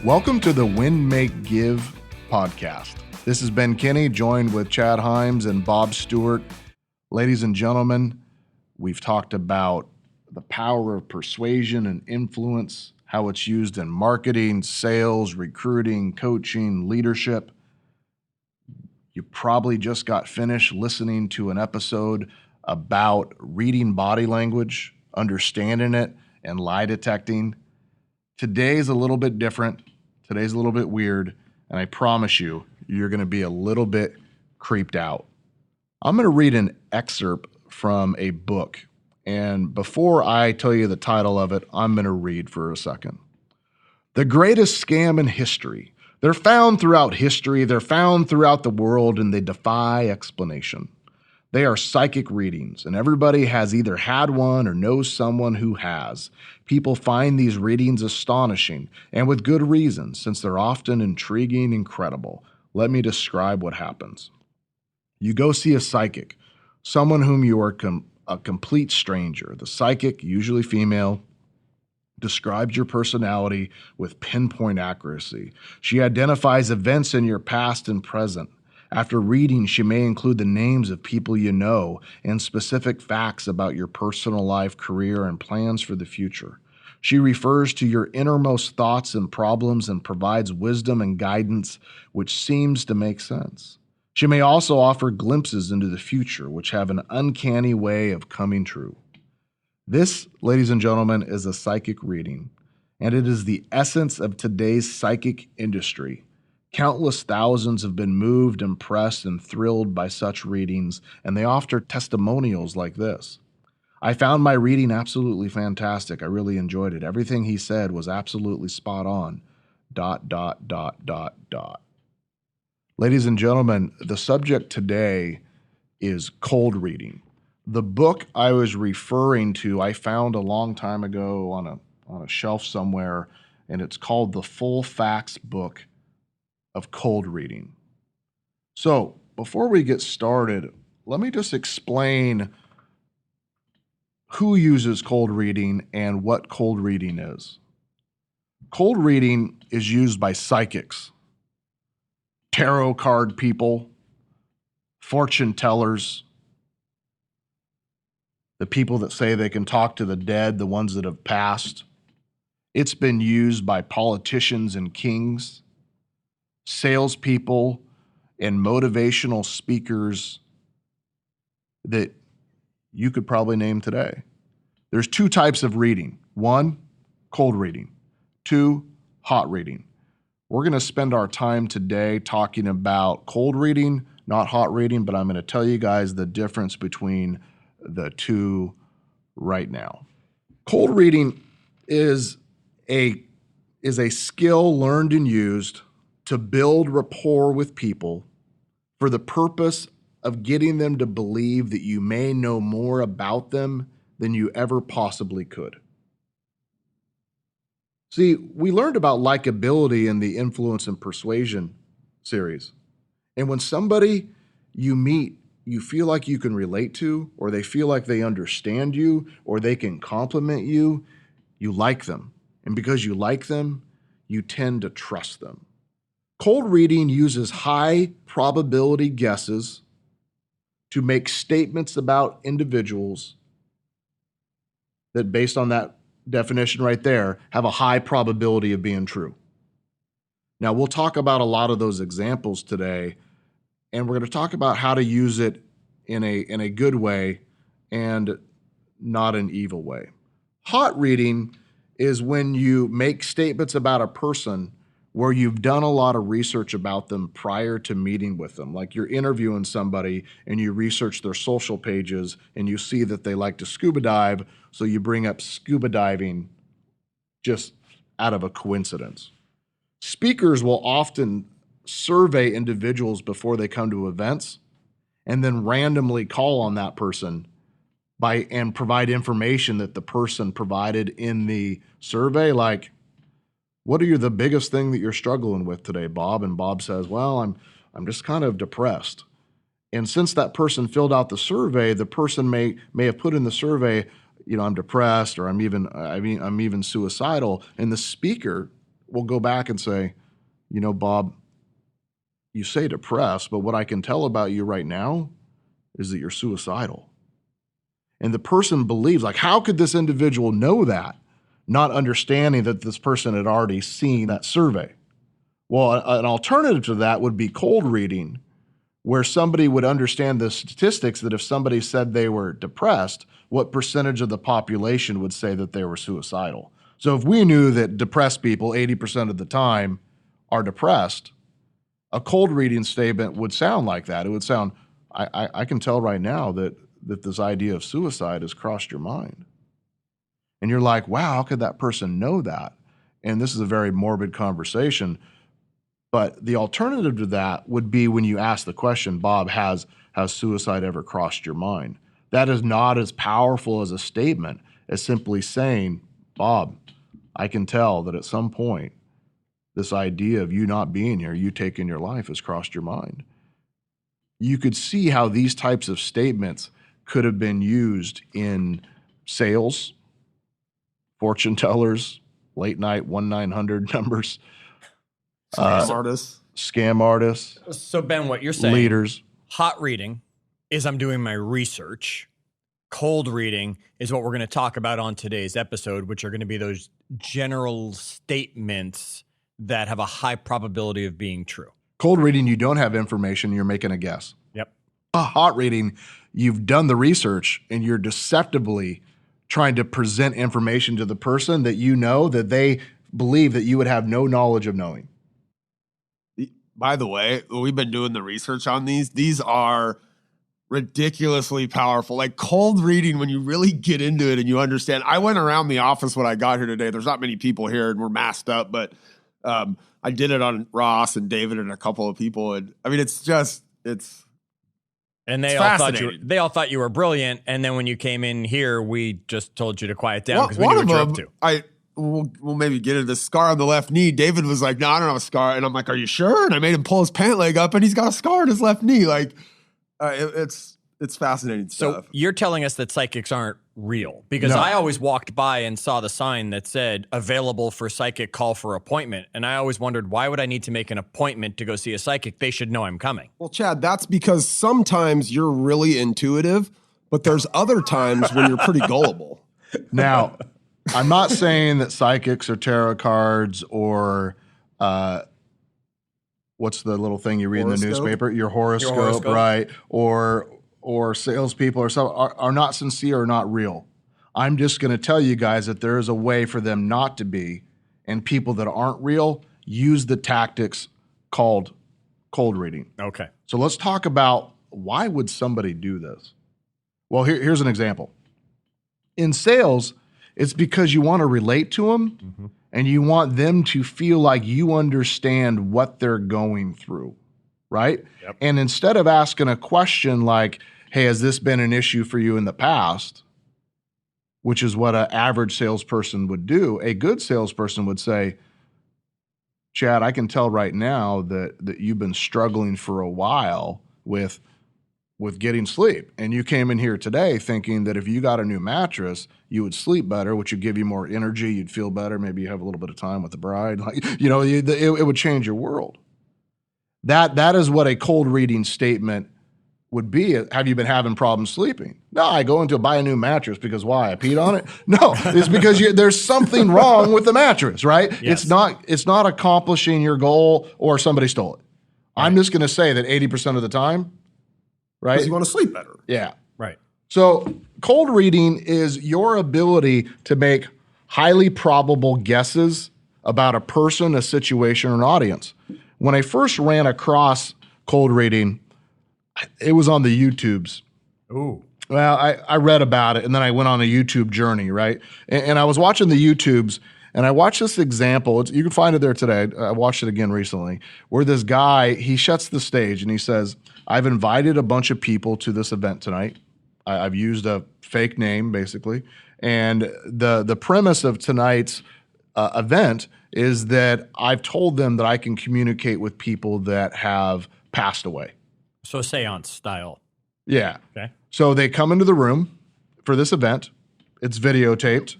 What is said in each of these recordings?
Welcome to the Win, Make, Give podcast. This is Ben Kinney, joined with Chad Hyams and Bob Stewart. Ladies and gentlemen, we've talked about the power of persuasion and influence, how it's used in marketing, sales, recruiting, coaching, leadership. You probably just got finished listening to an episode about reading body language, understanding it, and lie detecting. Today's a little bit different. Today's a little bit weird, and I promise you, you're going to be a little bit creeped out. I'm going to read an excerpt from a book, and before I tell you the title of it, I'm going to read for a second. The greatest scam in history. They're found throughout history, they're found throughout the world, and they defy explanation. They are psychic readings, and everybody has either had one or knows someone who has. People find these readings astonishing, and with good reason, since they're often intriguing and credible. Let me describe what happens. You go see a psychic, someone whom you are a complete stranger. The psychic, usually female, describes your personality with pinpoint accuracy. She identifies events in your past and present. After reading, she may include the names of people you know and specific facts about your personal life, career, and plans for the future. She refers to your innermost thoughts and problems and provides wisdom and guidance which seems to make sense. She may also offer glimpses into the future which have an uncanny way of coming true. This, ladies and gentlemen, is a psychic reading, and it is the essence of today's psychic industry. Countless thousands have been moved, impressed, and thrilled by such readings, and they offer testimonials like this. I found my reading absolutely fantastic. I really enjoyed it. Everything he said was absolutely spot on. ... Ladies and gentlemen, the subject today is cold reading. The book I was referring to, I found a long time ago on a shelf somewhere, and it's called The Full Facts Book of Cold Reading. So before we get started, let me just explain who uses cold reading and what cold reading is. Cold reading is used by psychics, tarot card people, fortune tellers, the people that say they can talk to the dead, the ones that have passed. It's been used by politicians and kings, salespeople, and motivational speakers that you could probably name today. There's two types of reading. One, cold reading. Two, hot reading. We're going to spend our time today talking about cold reading, not hot reading, but I'm going to tell you guys the difference between the two right now. Cold reading is a skill learned and used to build rapport with people for the purpose of getting them to believe that you may know more about them than you ever possibly could. See, we learned about likability in the Influence and Persuasion series. And when somebody you meet, you feel like you can relate to, or they feel like they understand you, or they can compliment you, you like them. And because you like them, you tend to trust them. Cold reading uses high probability guesses to make statements about individuals that, based on that definition right there, have a high probability of being true. Now, we'll talk about a lot of those examples today, and we're going to talk about how to use it in a good way and not an evil way. Hot reading is when you make statements about a person where you've done a lot of research about them prior to meeting with them. Like you're interviewing somebody and you research their social pages and you see that they like to scuba dive, so you bring up scuba diving just out of a coincidence. Speakers will often survey individuals before they come to events and then randomly call on that person and provide information that the person provided in the survey, like, what are the biggest thing that you're struggling with today, Bob? And Bob says, well, I'm just kind of depressed. And since that person filled out the survey, the person may have put in the survey, I'm depressed, or I'm even suicidal. And the speaker will go back and say, Bob, you say depressed, but what I can tell about you right now is that you're suicidal. And the person believes, like, how could this individual know that, not understanding that this person had already seen that survey? Well, an alternative to that would be cold reading, where somebody would understand the statistics that if somebody said they were depressed, what percentage of the population would say that they were suicidal. So if we knew that depressed people 80% of the time are depressed, a cold reading statement would sound like that. It would sound, I can tell right now that this idea of suicide has crossed your mind. And you're like, wow, how could that person know that? And this is a very morbid conversation. But the alternative to that would be when you ask the question, Bob, has suicide ever crossed your mind? That is not as powerful as a statement as simply saying, Bob, I can tell that at some point, this idea of you not being here, you taking your life, has crossed your mind. You could see how these types of statements could have been used in sales, fortune tellers, late night 1-900 numbers, scam artists. So Ben, what you're saying, leaders. Hot reading is I'm doing my research. Cold reading is what we're going to talk about on today's episode, which are going to be those general statements that have a high probability of being true. Cold reading, you don't have information, you're making a guess. Yep. Hot reading, you've done the research and you're deceptively trying to present information to the person that you know that they believe that you would have no knowledge of knowing. By the way, we've been doing the research on these. These are ridiculously powerful. Like cold reading, when you really get into it and you understand. I went around the office when I got here today. There's not many people here and we're masked up, but I did it on Ross and David and a couple of people. And I mean, and they all thought you were brilliant. And then when you came in here, we just told you to quiet down because we knew what you're up to. We'll maybe get into the scar on the left knee. David was like, no, I don't have a scar. And I'm like, are you sure? And I made him pull his pant leg up and he's got a scar on his left knee. Like, it's fascinating stuff. So you're telling us that psychics aren't real? Because I always walked by and saw the sign that said available for psychic, call for appointment. And I always wondered, why would I need to make an appointment to go see a psychic? They should know I'm coming. Well, Chad, that's because sometimes you're really intuitive, but there's other times when you're pretty gullible. Now, I'm not saying that psychics or tarot cards or what's the little thing you read in the newspaper? Your horoscope, right? Or salespeople or something are not sincere or not real. I'm just going to tell you guys that there is a way for them not to be, and people that aren't real use the tactics called cold reading. Okay. So let's talk about why would somebody do this? Well, here's an example. In sales, it's because you want to relate to them and you want them to feel like you understand what they're going through, right? Yep. And instead of asking a question like, hey, has this been an issue for you in the past? Which is what an average salesperson would do. A good salesperson would say, Chad, I can tell right now that you've been struggling for a while with getting sleep. And you came in here today thinking that if you got a new mattress, you would sleep better, which would give you more energy. You'd feel better. Maybe you have a little bit of time with the bride. It would change your world. That is what a cold reading statement would be. Have you been having problems sleeping? No, I go into buy a new mattress because why? I peed on it? No, it's because there's something wrong with the mattress, right? Yes. It's not accomplishing your goal or somebody stole it. Right. I'm just going to say that 80% of the time, right? Because you want to sleep better. Yeah. Right. So cold reading is your ability to make highly probable guesses about a person, a situation, or an audience. When I first ran across cold reading, it was on the YouTubes. Ooh. Well, I read about it, and then I went on a YouTube journey, right? And I was watching the YouTubes, and I watched this example. You can find it there today. I watched it again recently, where this guy, he shuts the stage, and he says, I've invited a bunch of people to this event tonight. I've used a fake name, basically. And the premise of tonight's event is that I've told them that I can communicate with people that have passed away. So seance style. Yeah. Okay. So they come into the room for this event. It's videotaped.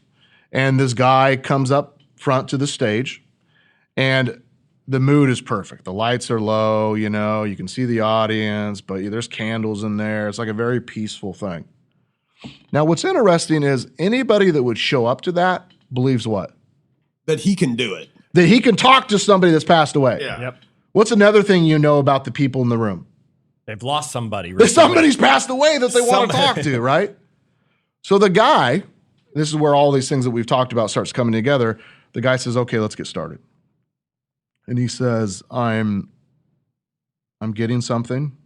And this guy comes up front to the stage And the mood is perfect. The lights are low, you know, you can see the audience, but there's candles in there. It's like a very peaceful thing. Now, what's interesting is anybody that would show up to that believes what? That he can do it. That he can talk to somebody that's passed away. Yeah. Yep. What's another thing you know about the people in the room? They've lost somebody. That recently. somebody's passed away that they want to talk to, right? So the guy, this is where all these things that we've talked about starts coming together. The guy says, okay, let's get started. And he says, I'm getting something.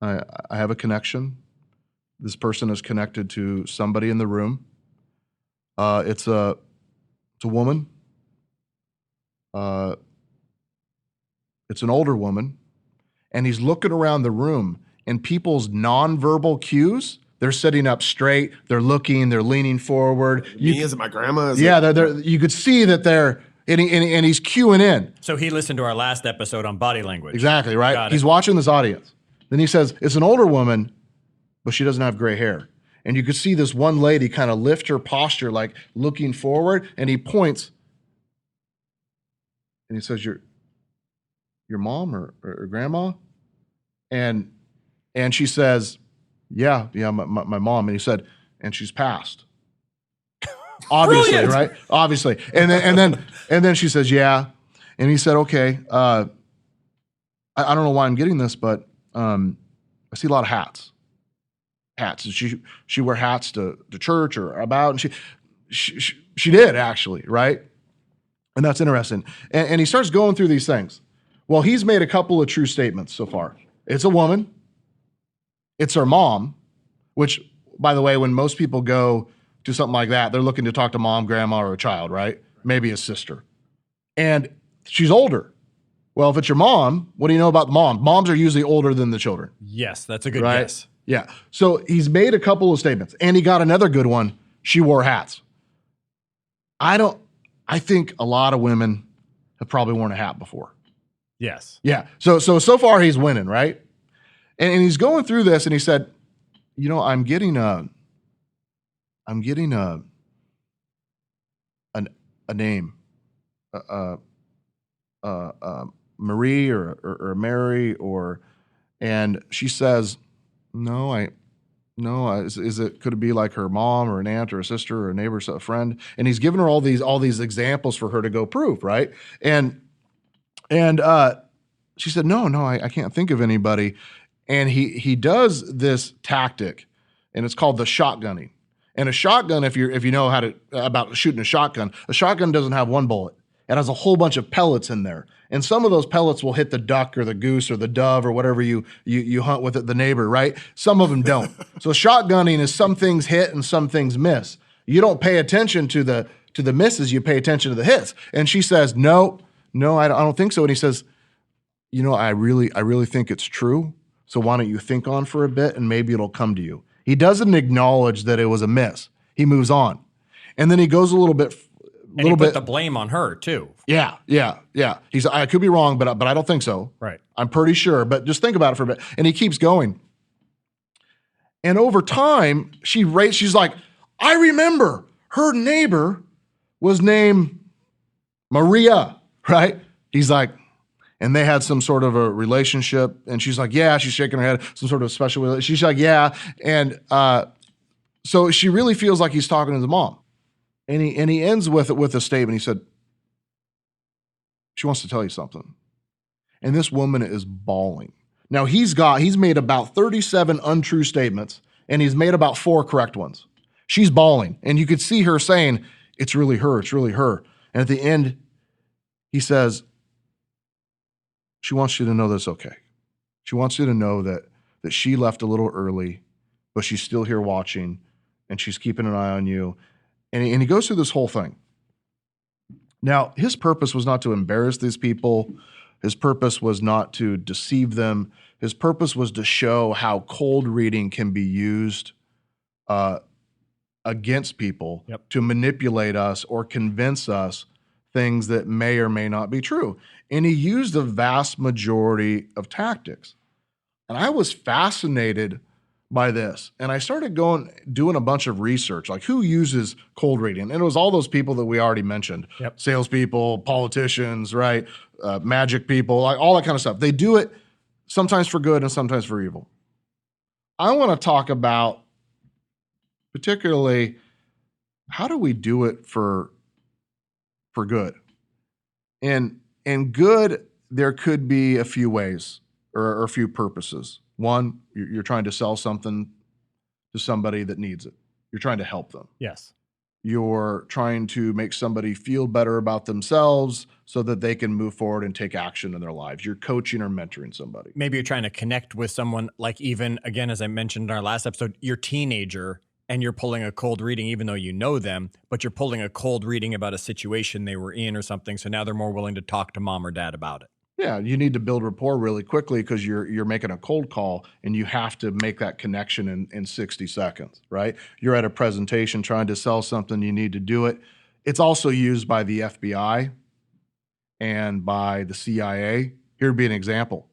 I have a connection. This person is connected to somebody in the room. It's a woman. It's an older woman. And he's looking around the room, and people's nonverbal cues, they're sitting up straight, they're looking, they're leaning forward. Is it my grandma? You could see that they're, and he's cueing in. So he listened to our last episode on body language. Exactly, right? Got it. He's watching this audience. Then he says, it's an older woman, but she doesn't have gray hair. And you could see this one lady kind of lift her posture, like looking forward, and he points, and he says, your mom or grandma? And she says, yeah, my mom. And he said, and she's passed. Obviously, Brilliant. right? Obviously. And then she says, yeah. And he said, okay, I don't know why I'm getting this, but I see a lot of hats. Hats. She wear hats to church or about, and she did actually, right? And that's interesting. And he starts going through these things. Well, he's made a couple of true statements so far. It's a woman. It's her mom, which, by the way, when most people go to something like that, they're looking to talk to mom, grandma, or a child, right? Maybe a sister. And she's older. Well, if it's your mom, what do you know about the mom? Moms are usually older than the children. Yes, that's a good Right? guess. Yeah. So he's made a couple of statements, and he got another good one. She wore hats. I think a lot of women have probably worn a hat before. Yes. Yeah. So far he's winning, right? And he's going through this, and he said, you know, I'm getting a name, Marie or Mary, and she says, could it be like her mom or an aunt or a sister or a neighbor, a friend? And he's giving her all these examples for her to go prove, right? And she said, no, I can't think of anybody. And he does this tactic, and it's called the shotgunning. And a shotgun, if you know about shooting a shotgun doesn't have one bullet. It has a whole bunch of pellets in there. And some of those pellets will hit the duck or the goose or the dove or whatever you hunt with it, the neighbor, right? Some of them don't. So shotgunning is some things hit and some things miss. You don't pay attention to the misses, you pay attention to the hits. And she says, no, I don't think so. And he says, you know, I really think it's true. So why don't you think on for a bit and maybe it'll come to you. He doesn't acknowledge that it was a miss. He moves on. And then he goes a little bit. And he put the blame on her too. Yeah. He's, I could be wrong, but I don't think so. Right. I'm pretty sure, but just think about it for a bit. And he keeps going. And over time, she's like, I remember her neighbor was named Maria, right? He's like, and they had some sort of a relationship. And she's like, yeah, she's shaking her head, some sort of special relationship. She's like, yeah. And so she really feels like he's talking to the mom. And he ends with a statement. He said, she wants to tell you something. And this woman is bawling. Now he's made about 37 untrue statements, and he's made about 4 correct ones. She's bawling, and you could see her saying, it's really her, it's really her. And at the end, he says, she wants you to know that's okay. She wants you to know that she left a little early, but she's still here watching, and she's keeping an eye on you. And he goes through this whole thing. Now, his purpose was not to embarrass these people. His purpose was not to deceive them. His purpose was to show how cold reading can be used against people to manipulate us or convince us things that may or may not be true. And he used the vast majority of tactics. And I was fascinated by this. And I started doing a bunch of research, like who uses cold reading? And it was all those people that we already mentioned. Yep. Salespeople, politicians, right? Magic people, like all that kind of stuff. They do it sometimes for good and sometimes for evil. I want to talk about particularly how do we do it for good? And good, there could be a few ways or a few purposes. One, you're trying to sell something to somebody that needs it. You're trying to help them. Yes. You're trying to make somebody feel better about themselves so that they can move forward and take action in their lives. You're coaching or mentoring somebody. Maybe you're trying to connect with someone, like even, again, as I mentioned in our last episode, your teenager, and you're pulling a cold reading even though you know them, but you're pulling a cold reading about a situation they were in or something, so now they're more willing to talk to mom or dad about it. Yeah, you need to build rapport really quickly because you're making a cold call and you have to make that connection in 60 seconds, right? You're at a presentation trying to sell something, you need to do it. It's also used by the FBI and by the CIA. Here'd be an example.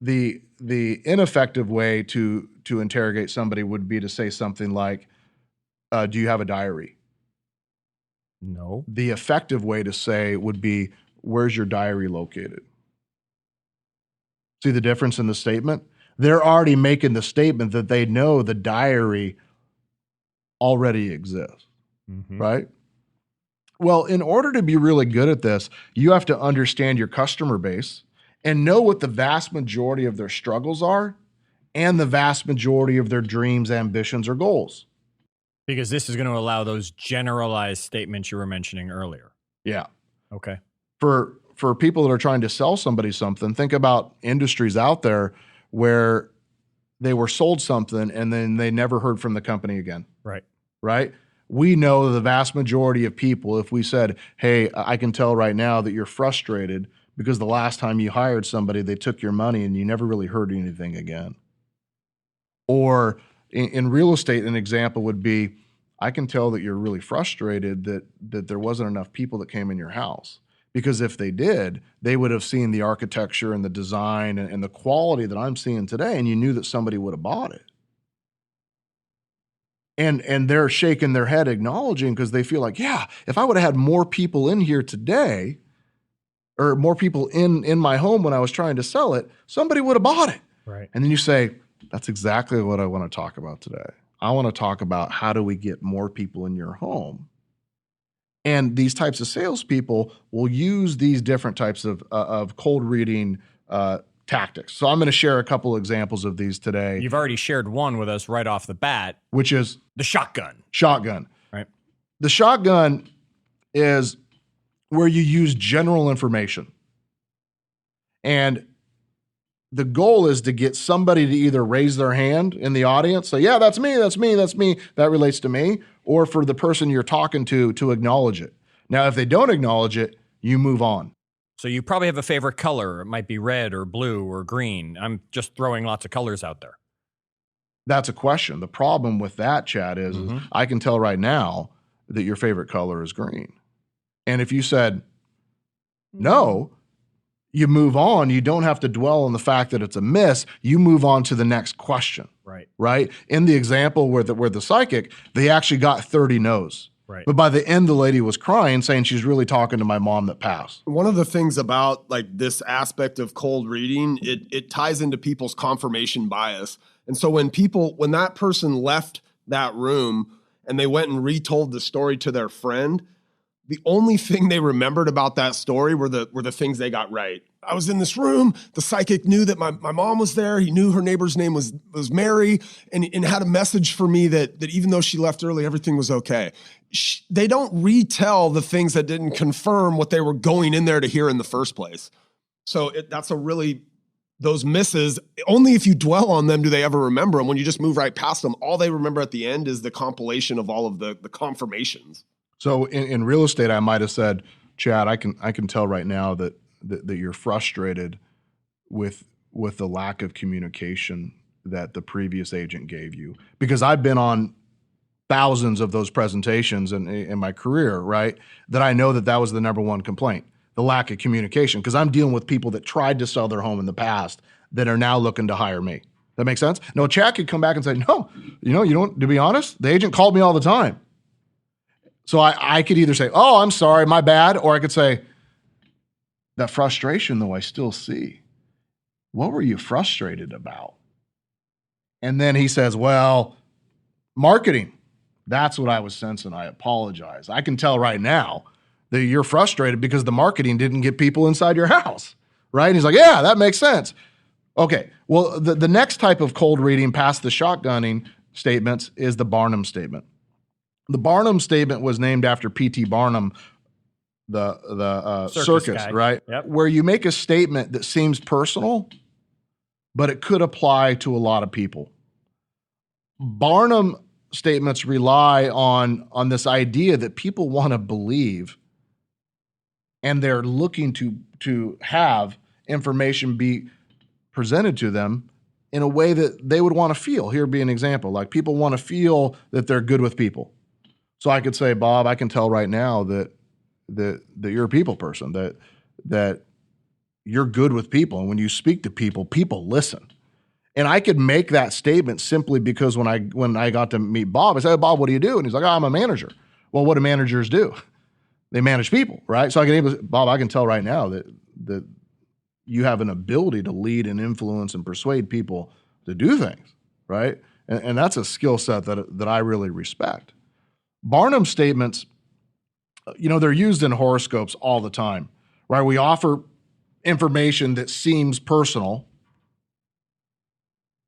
The ineffective way to interrogate somebody would be to say something like, do you have a diary? No. The effective way to say would be, where's your diary located? See the difference in the statement? They're already making the statement that they know the diary already exists, right? Well, in order to be really good at this, you have to understand your customer base and know what the vast majority of their struggles are and the vast majority of their dreams, ambitions, or goals. Because this is going to allow those generalized statements you were mentioning earlier. Yeah. Okay. For people that are trying to sell somebody something, think about industries out there where they were sold something and then they never heard from the company again. Right. Right? We know the vast majority of people, if we said, hey, I can tell right now that you're frustrated because the last time you hired somebody, they took your money and you never really heard anything again. Or in real estate, an example would be, I can tell that you're really frustrated that there wasn't enough people that came in your house. Because if they did, they would have seen the architecture and the design and the quality that I'm seeing today, and you knew that somebody would have bought it. And they're shaking their head acknowledging because they feel like, yeah, if I would have had more people in here today, or more people in my home when I was trying to sell it, somebody would have bought it. Right. And then you say, that's exactly what I want to talk about today. I want to talk about how do we get more people in your home. And these types of salespeople will use these different types of cold reading tactics. So I'm going to share a couple examples of these today. You've already shared one with us right off the bat, which is the shotgun. Shotgun. Right. The shotgun is where you use general information. And the goal is to get somebody to either raise their hand in the audience, say, yeah, that's me, that relates to me, or for the person you're talking to acknowledge it. Now, if they don't acknowledge it, you move on. So you probably have a favorite color. It might be red or blue or green. I'm just throwing lots of colors out there. That's a question. The problem with that, Chad, is I can tell right now that your favorite color is green. And if you said no, you move on. You don't have to dwell on the fact that it's a miss. You move on to the next question. Right. Right? In the example where the psychic, they actually got 30 no's. Right. But by the end, the lady was crying, saying she's really talking to my mom that passed. One of the things about like this aspect of cold reading, it ties into people's confirmation bias. And so when that person left that room and they went and retold the story to their friend, the only thing they remembered about that story were the things they got right. I was in this room. The psychic knew that my mom was there. He knew her neighbor's name was Mary, and had a message for me that even though she left early, everything was okay. They don't retell the things that didn't confirm what they were going in there to hear in the first place. So that's those misses, only if you dwell on them do they ever remember them. When you just move right past them, all they remember at the end is the compilation of all of the confirmations. So in real estate, I might have said, Chad, I can tell right now that you're frustrated with the lack of communication that the previous agent gave you. Because I've been on thousands of those presentations in my career, right? That I know that was the number one complaint, the lack of communication. Because I'm dealing with people that tried to sell their home in the past that are now looking to hire me. That makes sense? No, Chad could come back and say, no, you don't, to be honest, the agent called me all the time. So I could either say, oh, I'm sorry, my bad. Or I could say, that frustration though I still see. What were you frustrated about? And then he says, well, marketing. That's what I was sensing. I apologize. I can tell right now that you're frustrated because the marketing didn't get people inside your house, right? And he's like, yeah, that makes sense. Okay, well, the next type of cold reading past the shotgunning statements is the Barnum statement. The Barnum statement was named after P.T. Barnum, the circus guy. Right? Yep. Where you make a statement that seems personal, but it could apply to a lot of people. Barnum statements rely on this idea that people want to believe, and they're looking to have information be presented to them in a way that they would want to feel. Here be an example. Like, people want to feel that they're good with people. So I could say, Bob, I can tell right now that you're a people person, that you're good with people. And when you speak to people, people listen. And I could make that statement simply because when I got to meet Bob, I said, Bob, what do you do? And he's like, oh, I'm a manager. Well, what do managers do? They manage people, right? So Bob, I can tell right now that you have an ability to lead and influence and persuade people to do things, right? And that's a skill set that I really respect. Barnum statements, they're used in horoscopes all the time, right? We offer information that seems personal.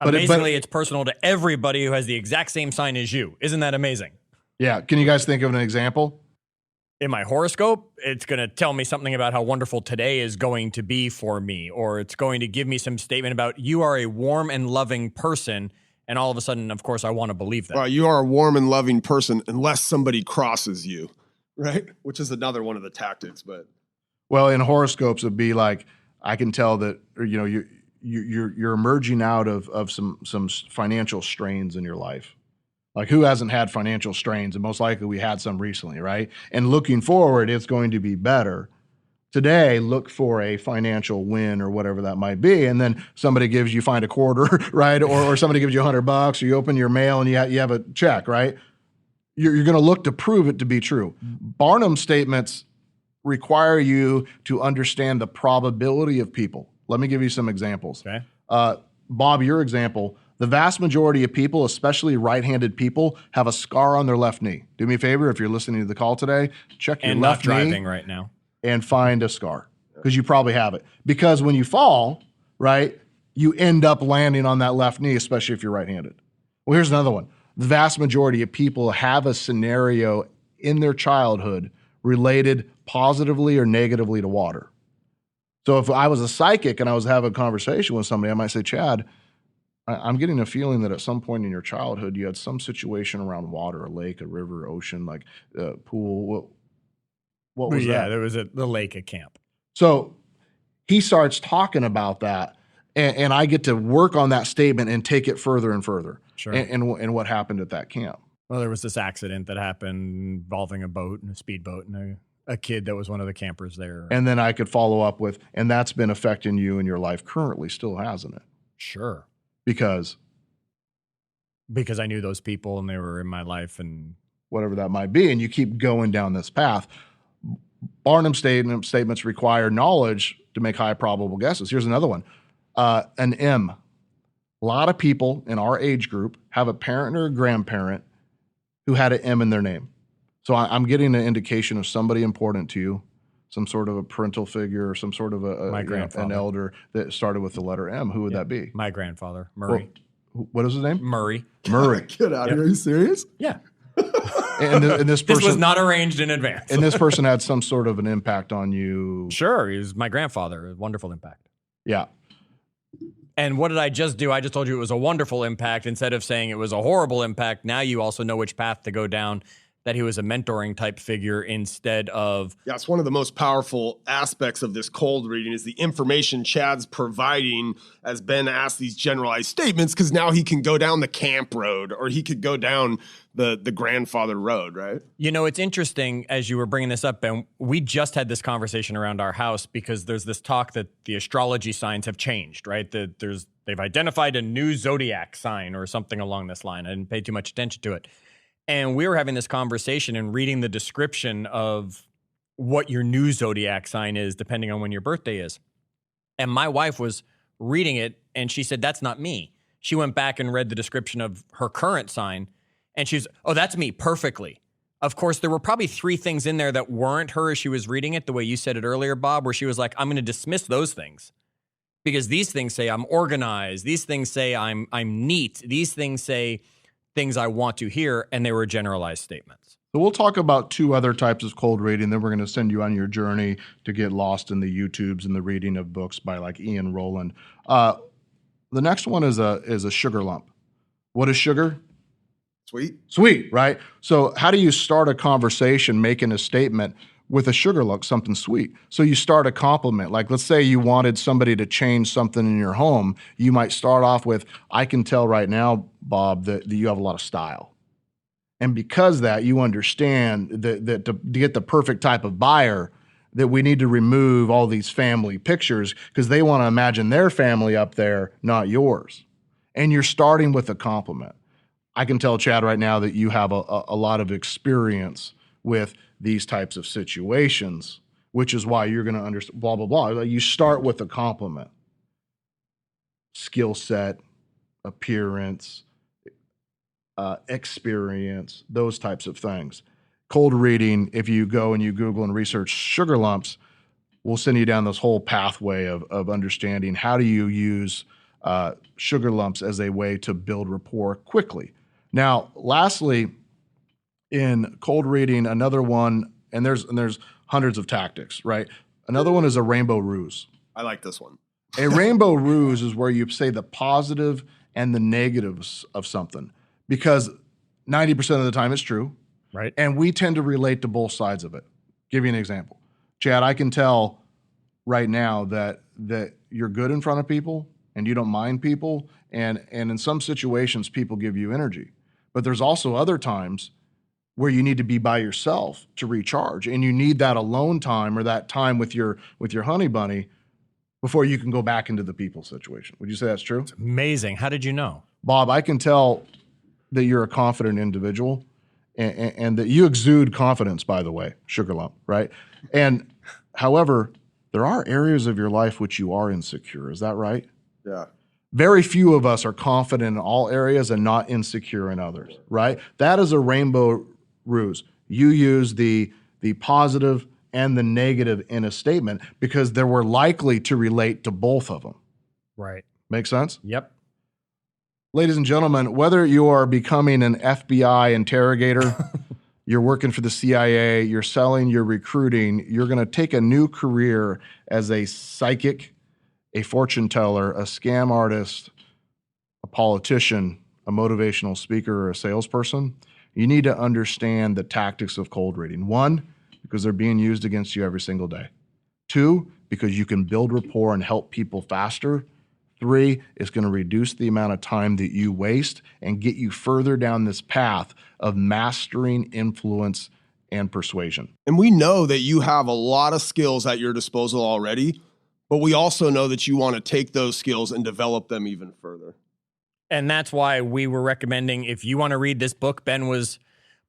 Amazingly, it's personal to everybody who has the exact same sign as you. Isn't that amazing? Yeah. Can you guys think of an example? In my horoscope, it's going to tell me something about how wonderful today is going to be for me, or it's going to give me some statement about you are a warm and loving person, and all of a sudden, of course, I want to believe that. Well, you are a warm and loving person unless somebody crosses you, right? Which is another one of the tactics. But well, in horoscopes, it'd be like, I can tell that you're emerging out of some financial strains in your life. Like, who hasn't had financial strains? And most likely we had some recently, right? And looking forward, it's going to be better. Today, look for a financial win or whatever that might be. And then somebody you find a quarter, right? Or somebody gives you $100, or you open your mail and you have a check, right? You're going to look to prove it to be true. Barnum statements require you to understand the probability of people. Let me give you some examples. Okay. Bob, your example. The vast majority of people, especially right-handed people, have a scar on their left knee. Do me a favor, if you're listening to the call today, check your left knee. And not driving right now. And find a scar, because you probably have it. Because when you fall, right, you end up landing on that left knee, especially if you're right-handed. Well, here's another one. The vast majority of people have a scenario in their childhood related positively or negatively to water. So if I was a psychic and I was having a conversation with somebody, I might say, Chad, I'm getting a feeling that at some point in your childhood, you had some situation around water, a lake, a river, ocean, like a pool. What was that? Yeah, there was the lake at camp. So he starts talking about that, and I get to work on that statement and take it further and further. Sure. And what happened at that camp. Well, there was this accident that happened involving a boat and a speedboat and a kid that was one of the campers there. And then I could follow up with, and that's been affecting you in your life currently, still hasn't it? Sure. Because I knew those people and they were in my life and whatever that might be, and you keep going down this path. Barnum statements require knowledge to make high probable guesses. Here's another one. An M. A lot of people in our age group have a parent or a grandparent who had an M in their name. So I'm getting an indication of somebody important to you, some sort of a parental figure or some sort of an elder that started with the letter M. Who would that be? My grandfather, Murray. Well, what is his name? Murray. Get out of here. Are you serious? Yeah. And this person, this was not arranged in advance. And this person had some sort of an impact on you. Sure. He was my grandfather. A wonderful impact. Yeah. And what did I just do? I just told you it was a wonderful impact instead of saying it was a horrible impact. Now you also know which path to go down, that he was a mentoring type figure instead of... Yeah, it's one of the most powerful aspects of this cold reading is the information Chad's providing as Ben asked these generalized statements, because now he can go down the camp road or he could go down the grandfather road, right? You know, it's interesting as you were bringing this up, Ben, we just had this conversation around our house because there's this talk that the astrology signs have changed, right? There's they've identified a new zodiac sign or something along this line. I didn't pay too much attention to it. And we were having this conversation and reading the description of what your new zodiac sign is, depending on when your birthday is. And my wife was reading it, and she said, that's not me. She went back and read the description of her current sign, and she's, oh, that's me, perfectly. Of course, there were probably 3 things in there that weren't her as she was reading it, the way you said it earlier, Bob, where she was like, I'm going to dismiss those things. Because these things say I'm organized. These things say I'm neat. These things say things I want to hear, and they were generalized statements. So we'll talk about 2 other types of cold reading. Then we're going to send you on your journey to get lost in the YouTubes and the reading of books by like Ian Rowland. The next one is a sugar lump. What is sugar? Sweet, right? So how do you start a conversation making a statement with a sugar lump, something sweet? So you start a compliment. Like, let's say you wanted somebody to change something in your home. You might start off with, I can tell right now, Bob, that you have a lot of style. And because that, you understand that to get the perfect type of buyer, that we need to remove all these family pictures because they want to imagine their family up there, not yours. And you're starting with a compliment. I can tell, Chad, right now that you have a lot of experience with these types of situations, which is why you're going to understand, blah, blah, blah. You start with a compliment. Skill set, appearance, experience, those types of things. Cold reading, if you go and you Google and research sugar lumps, we'll send you down this whole pathway of understanding how do you use sugar lumps as a way to build rapport quickly. Now, lastly, in cold reading, another one, and there's hundreds of tactics, right? Another one is a rainbow ruse. I like this one. A rainbow ruse is where you say the positive and the negatives of something, because 90% of the time it's true. Right. And we tend to relate to both sides of it. Give you an example. Chad, I can tell right now that you're good in front of people and you don't mind people. And in some situations, people give you energy. But there's also other times where you need to be by yourself to recharge. And you need that alone time or that time with your honey bunny before you can go back into the people situation. Would you say that's true? It's amazing. How did you know? Bob, I can tell that you're a confident individual. And that you exude confidence, by the way, sugar lump, right? And however, there are areas of your life which you are insecure. Is that right? Yeah. Very few of us are confident in all areas and not insecure in others, right? That is a rainbow ruse. You use the positive and the negative in a statement because they were likely to relate to both of them. Right. Make sense? Yep. Ladies and gentlemen, whether you are becoming an FBI interrogator, you're working for the CIA, you're selling, you're recruiting, you're going to take a new career as a psychic, a fortune teller, a scam artist, a politician, a motivational speaker, or a salesperson, you need to understand the tactics of cold reading. 1, because they're being used against you every single day. 2, because you can build rapport and help people faster. 3, it's going to reduce the amount of time that you waste and get you further down this path of mastering influence and persuasion. And we know that you have a lot of skills at your disposal already, but we also know that you want to take those skills and develop them even further. And that's why we were recommending, if you want to read this book, Ben was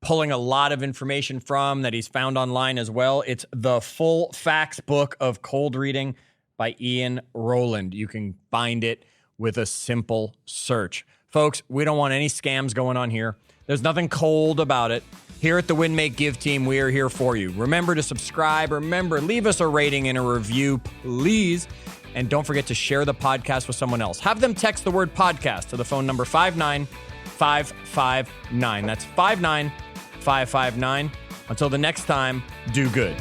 pulling a lot of information from that he's found online as well. It's The Full Facts Book of Cold Reading by Ian Rowland. You can find it with a simple search. Folks, we don't want any scams going on here. There's nothing cold about it. Here at the Win, Make, Give team, we are here for you. Remember to subscribe. Remember, leave us a rating and a review, please. And don't forget to share the podcast with someone else. Have them text the word podcast to the phone number 59559. That's 59559. Until the next time, do good.